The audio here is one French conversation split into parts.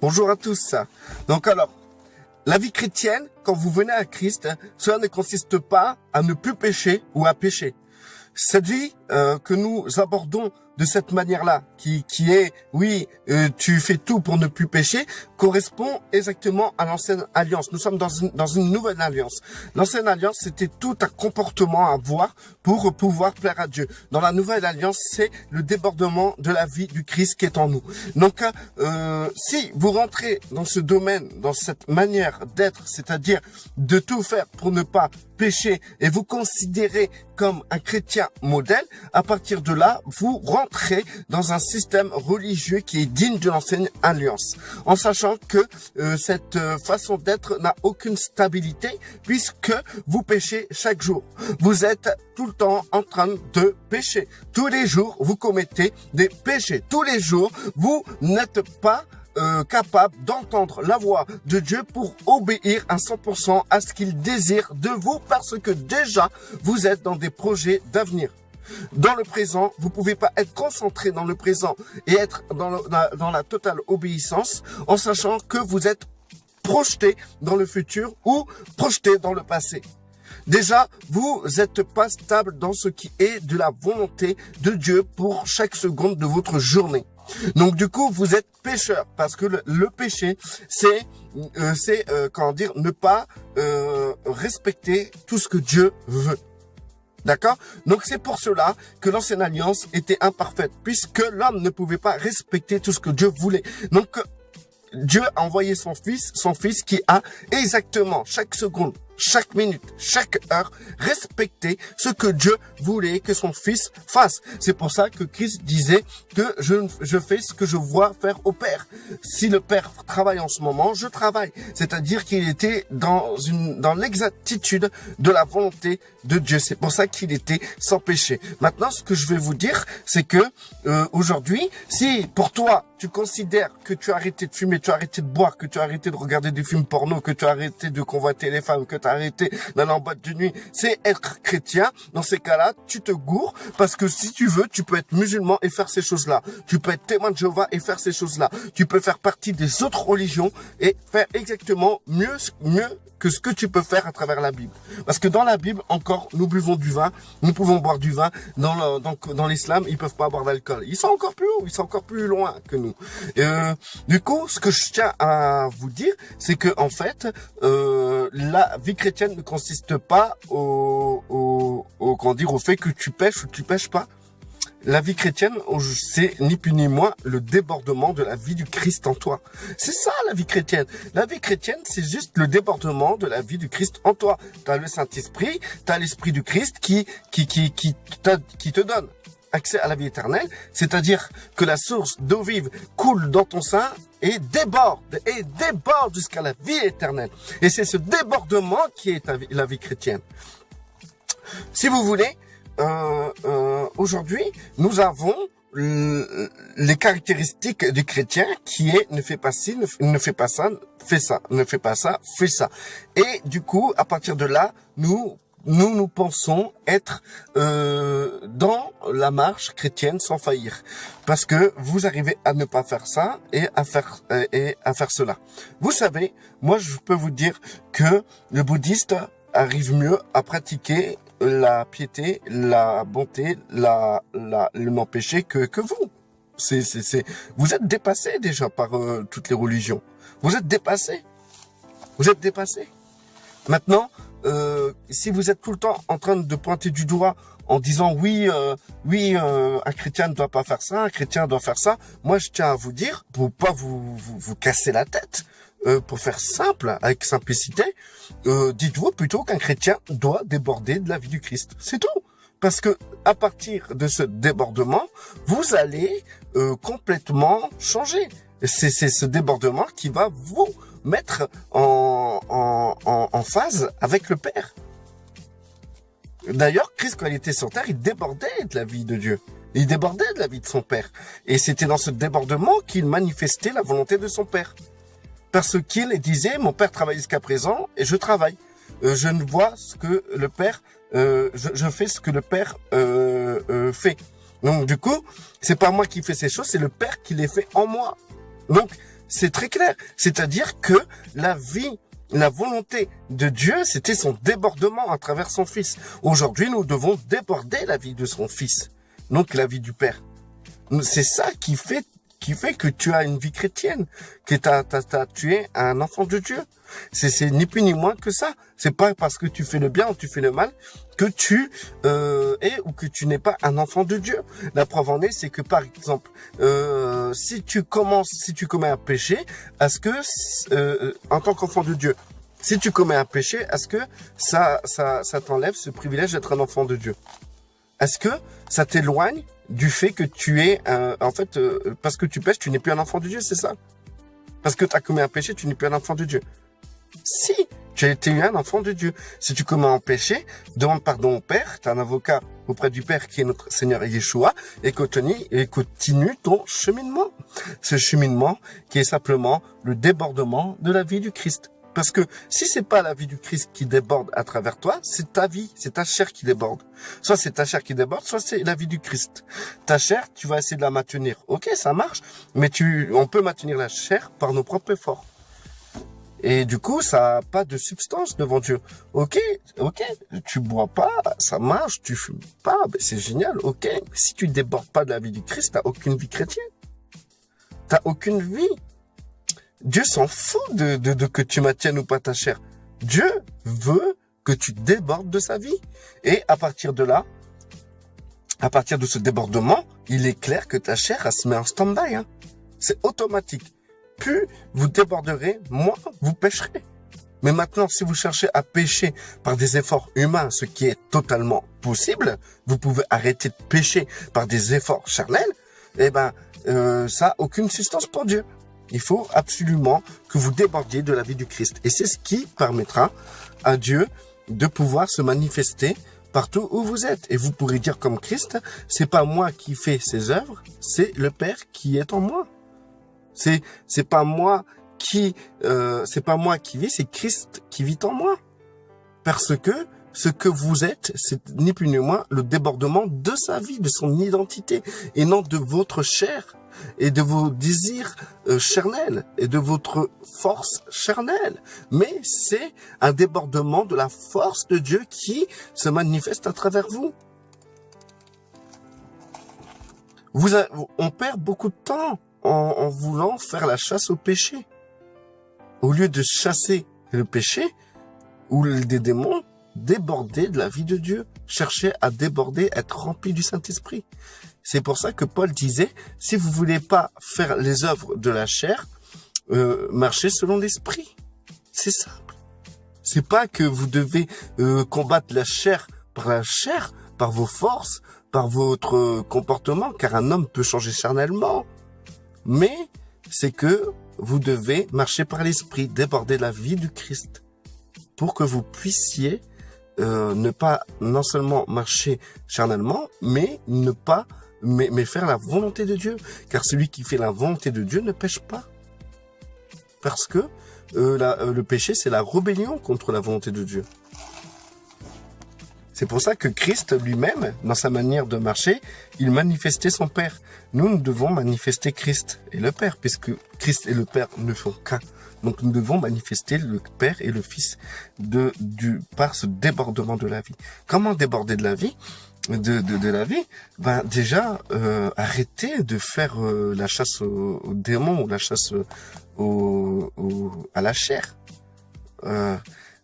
Bonjour à tous. Donc alors, la vie chrétienne, quand vous venez à Christ, cela ne consiste pas à ne plus pécher ou à pécher. Cette vie que nous abordons de cette manière-là, qui est, oui, tu fais tout pour ne plus pécher, correspond exactement à l'ancienne alliance. Nous sommes dans une nouvelle alliance. L'ancienne alliance, c'était tout un comportement à avoir pour pouvoir plaire à Dieu. Dans la nouvelle alliance, c'est le débordement de la vie du Christ qui est en nous. Donc, si vous rentrez dans ce domaine, dans cette manière d'être, c'est-à-dire de tout faire pour ne pas pécher, et vous considérez comme un chrétien modèle, à partir de là, vous rentrez dans un système religieux qui est digne de l'ancienne alliance, en sachant que cette façon d'être n'a aucune stabilité, puisque vous péchez chaque jour. Vous êtes tout le temps en train de pécher. Tous les jours, vous commettez des péchés. Tous les jours, vous n'êtes pas capable d'entendre la voix de Dieu pour obéir à 100% à ce qu'il désire de vous, parce que déjà, vous êtes dans des projets d'avenir. Dans le présent, vous pouvez pas être concentré dans le présent et être dans la totale obéissance, en sachant que vous êtes projeté dans le futur ou projeté dans le passé. Déjà, vous n'êtes pas stable dans ce qui est de la volonté de Dieu pour chaque seconde de votre journée. Donc du coup, vous êtes pécheur, parce que le péché, c'est comment dire, ne pas respecter tout ce que Dieu veut. D'accord? Donc c'est pour cela que l'ancienne alliance était imparfaite, puisque l'homme ne pouvait pas respecter tout ce que Dieu voulait. Donc Dieu a envoyé son fils qui a exactement chaque seconde, chaque minute, chaque heure, respecté ce que Dieu voulait que son fils fasse. C'est pour ça que Christ disait que je fais ce que je vois faire au Père. Si le Père travaille en ce moment, je travaille. C'est-à-dire qu'il était dans l'exactitude de la volonté de Dieu. C'est pour ça qu'il était sans péché. Maintenant, ce que je vais vous dire, c'est que aujourd'hui, si pour toi, tu considères que tu as arrêté de fumer, tu as arrêté de boire, que tu as arrêté de regarder des films porno, que tu as arrêté de convoiter les femmes, que tu as arrêté d'aller en boîte de nuit, c'est être chrétien. Dans ces cas-là, tu te gourres, parce que si tu veux, tu peux être musulman et faire ces choses-là. Tu peux être témoin de Jéhovah et faire ces choses-là. Tu peux faire partie des autres religions et faire exactement mieux que ce que tu peux faire à travers la Bible. Parce que dans la Bible, encore, nous buvons du vin, nous pouvons boire du vin. Dans l'islam, ils peuvent pas boire d'alcool. Ils sont encore plus hauts, ils sont encore plus loin que nous. Du coup, ce que je tiens à vous dire, c'est que en fait, la vie chrétienne ne consiste pas au fait que tu pêches ou tu pêches pas. La vie chrétienne, c'est ni plus ni moins le débordement de la vie du Christ en toi. C'est ça la vie chrétienne. La vie chrétienne, c'est juste le débordement de la vie du Christ en toi. Tu as le Saint-Esprit, tu as l'Esprit du Christ qui te donne accès à la vie éternelle, c'est-à-dire que la source d'eau vive coule dans ton sein et déborde jusqu'à la vie éternelle. Et c'est ce débordement qui est la vie chrétienne. Si vous voulez, aujourd'hui, nous avons les caractéristiques du chrétien qui est ne fais pas ci, ne fais pas ça, fais ça, ne fais pas ça, fais ça. Et du coup, à partir de là, nous pensons être dans la marche chrétienne sans faillir, parce que vous arrivez à ne pas faire ça et à faire cela. Vous savez, moi je peux vous dire que le bouddhiste arrive mieux à pratiquer la piété, la bonté, le non-péché que vous. Vous êtes dépassé déjà par toutes les religions. Vous êtes dépassé. Maintenant, si vous êtes tout le temps en train de pointer du doigt en disant oui, un chrétien ne doit pas faire ça, un chrétien doit faire ça, moi je tiens à vous dire, pour pas vous casser la tête, pour faire simple, avec simplicité, dites-vous plutôt qu'un chrétien doit déborder de la vie du Christ. C'est tout. Parce que à partir de ce débordement, vous allez complètement changer. C'est ce débordement qui va vous mettre en phase avec le Père. D'ailleurs, Christ, quand il était sur terre, il débordait de la vie de Dieu. Il débordait de la vie de son Père. Et c'était dans ce débordement qu'il manifestait la volonté de son Père. Parce qu'il disait, mon Père travaille jusqu'à présent et je travaille. Je ne vois ce que le Père, je fais ce que le Père fait. Donc du coup, c'est pas moi qui fais ces choses, c'est le Père qui les fait en moi. Donc c'est très clair. C'est-à-dire que la volonté de Dieu, c'était son débordement à travers son Fils. Aujourd'hui, nous devons déborder la vie de son Fils, donc la vie du Père. C'est ça qui fait que tu as une vie chrétienne, que tu es un enfant de Dieu. C'est ni plus ni moins que ça. C'est pas parce que tu fais le bien ou tu fais le mal que tu es ou que tu n'es pas un enfant de Dieu. La preuve en est, c'est que par exemple, si tu commets un péché, est-ce que en tant qu'enfant de Dieu, si tu commets un péché, est-ce que ça t'enlève ce privilège d'être un enfant de Dieu? Est-ce que ça t'éloigne du fait que tu es, parce que tu pêches, tu n'es plus un enfant de Dieu, c'est ça? Parce que tu as commis un péché, tu n'es plus un enfant de Dieu. Si, tu as été un enfant de Dieu. Si tu commets un péché, demande pardon au Père, tu as un avocat auprès du Père qui est notre Seigneur Yeshua, et continue ton cheminement. Ce cheminement qui est simplement le débordement de la vie du Christ. Parce que si c'est pas la vie du Christ qui déborde à travers toi, c'est ta vie, c'est ta chair qui déborde. Soit c'est ta chair qui déborde, soit c'est la vie du Christ. Ta chair, tu vas essayer de la maintenir. Ok, ça marche, mais on peut maintenir la chair par nos propres efforts. Et du coup, ça n'a pas de substance devant Dieu. Ok, tu bois pas, ça marche, tu fumes pas, ben c'est génial, ok. Si tu débordes pas de la vie du Christ, t'as aucune vie chrétienne. T'as aucune vie. Dieu s'en fout de que tu maintiennes ou pas ta chair. Dieu veut que tu débordes de sa vie. Et à partir de là, à partir de ce débordement, il est clair que ta chair, elle se met en stand-by. Hein. C'est automatique. Plus vous déborderez, moins vous pécherez. Mais maintenant, si vous cherchez à pécher par des efforts humains, ce qui est totalement possible, vous pouvez arrêter de pécher par des efforts charnels, eh ben, ça n'a aucune substance pour Dieu. Il faut absolument que vous débordiez de la vie du Christ. Et c'est ce qui permettra à Dieu de pouvoir se manifester partout où vous êtes. Et vous pourrez dire comme Christ, c'est pas moi qui fais ces œuvres, c'est le Père qui est en moi. C'est pas moi qui vis, c'est Christ qui vit en moi. Parce que ce que vous êtes, c'est ni plus ni moins le débordement de sa vie, de son identité, et non de votre chair et de vos désirs charnels et de votre force charnelle. Mais c'est un débordement de la force de Dieu qui se manifeste à travers vous. On perd beaucoup de temps en voulant faire la chasse au péché. Au lieu de chasser le péché ou des démons, déborder de la vie de Dieu. Chercher à déborder, être rempli du Saint-Esprit. C'est pour ça que Paul disait, si vous voulez pas faire les œuvres de la chair, marchez selon l'esprit. C'est simple. C'est pas que vous devez combattre la chair, par vos forces, par votre comportement, car un homme peut changer charnellement. Mais c'est que vous devez marcher par l'esprit, déborder la vie du Christ, pour que vous puissiez ne pas non seulement marcher charnellement, mais mais faire la volonté de Dieu. Car celui qui fait la volonté de Dieu ne pêche pas. Parce que le péché, c'est la rébellion contre la volonté de Dieu. C'est pour ça que Christ lui-même, dans sa manière de marcher, il manifestait son Père. Nous devons manifester Christ et le Père, puisque Christ et le Père ne font qu'un. Donc nous devons manifester le Père et le Fils par ce débordement de la vie. Comment déborder de la vie? De la vie, ben déjà arrêtez de faire la chasse aux démons ou la chasse à la chair.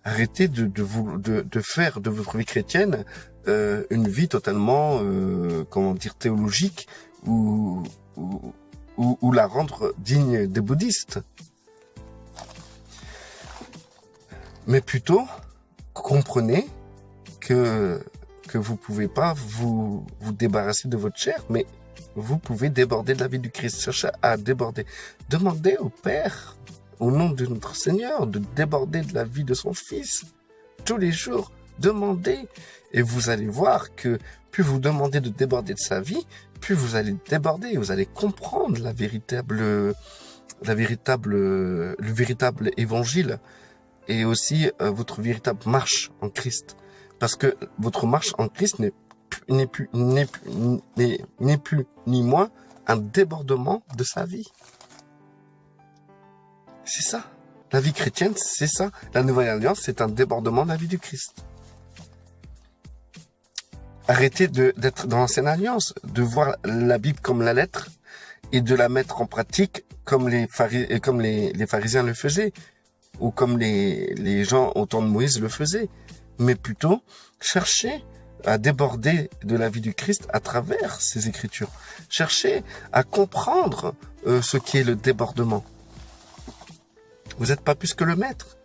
Arrêtez de faire de votre vie chrétienne une vie totalement théologique ou la rendre digne des bouddhistes. Mais plutôt comprenez que vous pouvez pas vous débarrasser de votre chair, mais vous pouvez déborder de la vie du Christ. Cherchez à déborder. Demandez au Père, au nom de notre Seigneur, de déborder de la vie de son Fils. Tous les jours, demandez. Et vous allez voir que plus vous demandez de déborder de sa vie, plus vous allez déborder. Vous allez comprendre le véritable évangile et aussi votre véritable marche en Christ. Parce que votre marche en Christ n'est plus ni moins un débordement de sa vie. C'est ça. La vie chrétienne, c'est ça. La nouvelle alliance, c'est un débordement de la vie du Christ. Arrêtez d'être dans l'ancienne alliance, de voir la Bible comme la lettre et de la mettre en pratique comme les pharisiens le faisaient ou comme les gens au temps de Moïse le faisaient. Mais plutôt, cherchez à déborder de la vie du Christ à travers ces Écritures. Cherchez à comprendre ce qui est le débordement. Vous n'êtes pas plus que le maître.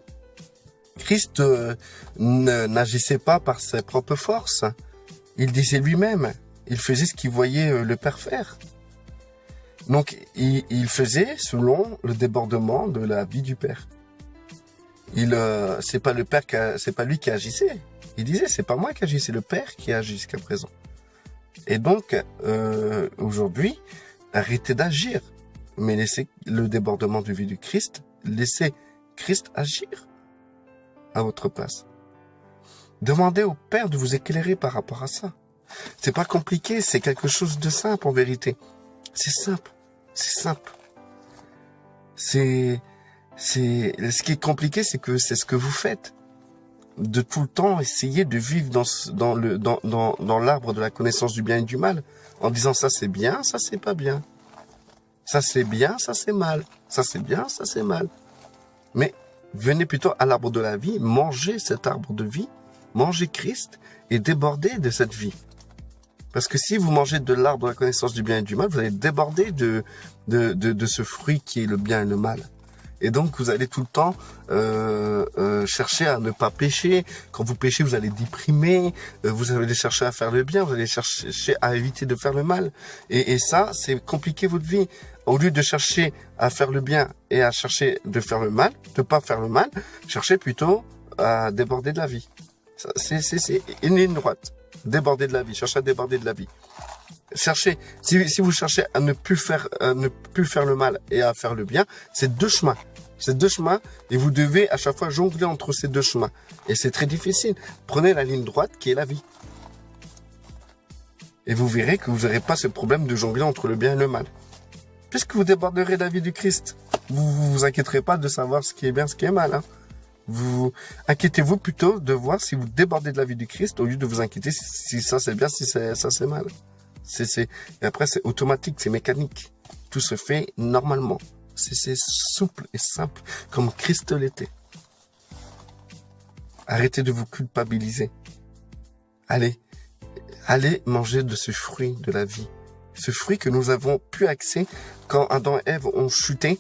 Christ n'agissait pas par ses propres forces. Il disait lui-même, il faisait ce qu'il voyait le Père faire. Donc, il faisait selon le débordement de la vie du Père. C'est pas lui qui agissait. Il disait, c'est pas moi qui agis, c'est le Père qui agit jusqu'à présent. Et donc, aujourd'hui, arrêtez d'agir, mais laissez le débordement de vie du Christ, laissez Christ agir à votre place. Demandez au Père de vous éclairer par rapport à ça. C'est pas compliqué, c'est quelque chose de simple en vérité. C'est simple, c'est simple. Ce qui est compliqué, c'est que c'est ce que vous faites. De tout le temps essayer de vivre dans l'arbre de la connaissance du bien et du mal, en disant ça c'est bien, ça c'est pas bien. Ça c'est bien, ça c'est mal. Ça c'est bien, ça c'est mal. Mais venez plutôt à l'arbre de la vie, mangez cet arbre de vie, mangez Christ et débordez de cette vie. Parce que si vous mangez de l'arbre de la connaissance du bien et du mal, vous allez déborder de ce fruit qui est le bien et le mal. Et donc, vous allez tout le temps chercher à ne pas pécher. Quand vous péchez, vous allez déprimer. Vous allez chercher à faire le bien. Vous allez chercher à éviter de faire le mal. Et ça, c'est compliquer votre vie. Au lieu de chercher à faire le bien et à chercher de faire le mal, de pas faire le mal, cherchez plutôt à déborder de la vie. C'est une ligne droite. Déborder de la vie. Cherchez à déborder de la vie. Cherchez, si vous cherchez à ne plus faire le mal et à faire le bien, c'est deux chemins. C'est deux chemins et vous devez à chaque fois jongler entre ces deux chemins. Et c'est très difficile. Prenez la ligne droite qui est la vie. Et vous verrez que vous n'aurez pas ce problème de jongler entre le bien et le mal. Puisque vous déborderez de la vie du Christ, vous inquiéterez pas de savoir ce qui est bien, ce qui est mal. Hein. Vous inquiétez-vous plutôt de voir si vous débordez de la vie du Christ au lieu de vous inquiéter si ça c'est bien, si ça c'est mal. Et après, c'est automatique, c'est mécanique. Tout se fait normalement. C'est souple et simple, comme Christ l'était. Arrêtez de vous culpabiliser. Allez manger de ce fruit de la vie. Ce fruit que nous avons pu accès quand Adam et Ève ont chuté.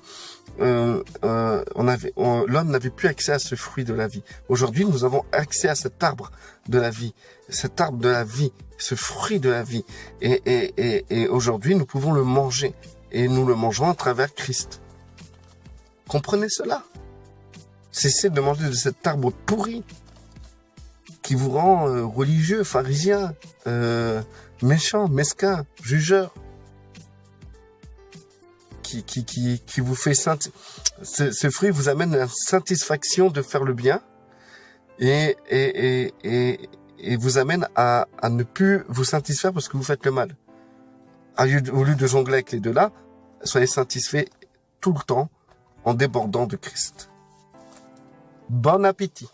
L'homme n'avait plus accès à ce fruit de la vie. Aujourd'hui, nous avons accès à cet arbre de la vie. Cet arbre de la vie. Ce fruit de la vie. Et aujourd'hui, nous pouvons le manger. Et nous le mangerons à travers Christ. Comprenez cela. Cessez de manger de cet arbre pourri qui vous rend religieux, pharisien, méchant, mesquin, jugeur. Qui vous fait ce fruit vous amène à la satisfaction de faire le bien et vous amène à ne plus vous satisfaire parce que vous faites le mal. Au lieu de jongler avec les deux là, soyez satisfaits tout le temps en débordant de Christ. Bon appétit!